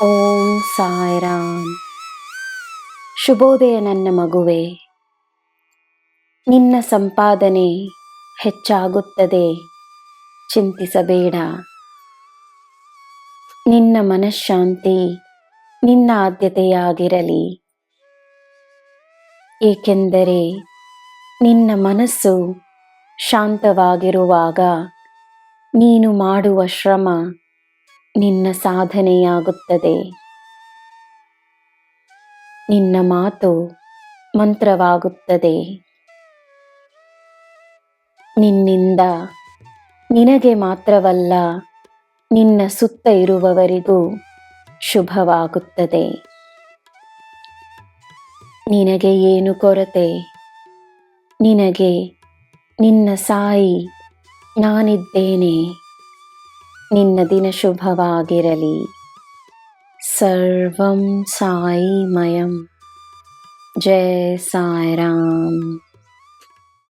ಓಂ ಸಾಯಿರಾಮ್. ಶುಭೋದಯ ನನ್ನ ಮಗುವೆ. ನಿನ್ನ ಸಂಪಾದನೆ ಹೆಚ್ಚಾಗುತ್ತದೆ, ಚಿಂತಿಸಬೇಡ. ನಿನ್ನ ಮನಃಶಾಂತಿ ನಿನ್ನ ಆದ್ಯತೆಯಾಗಿರಲಿ, ಏಕೆಂದರೆ ನಿನ್ನ ಮನಸ್ಸು ಶಾಂತವಾಗಿರುವಾಗ ನೀನು ಮಾಡುವ ಶ್ರಮ ನಿನ್ನ ಸಾಧನೆಯಾಗುತ್ತದೆ. ನಿನ್ನ ಮಾತು ಮಂತ್ರವಾಗುತ್ತದೆ. ನಿನ್ನಿಂದ ನಿನಗೆ ಮಾತ್ರವಲ್ಲ, ನಿನ್ನ ಸುತ್ತ ಇರುವವರಿಗೂ ಶುಭವಾಗುತ್ತದೆ. ನಿನಗೆ ಏನು ಕೊರತೆ? ನಿನಗೆ ನಿನ್ನ ಸಾಯಿ ನಾನಿದ್ದೇನೆ. ನಿನ್ನ ದಿನ ಶುಭವಾಗಿರಲಿ. ಸರ್ವಂ ಸಾಯಿಮಯಂ. ಜೈ ಸಾಯಿರಾಮ್.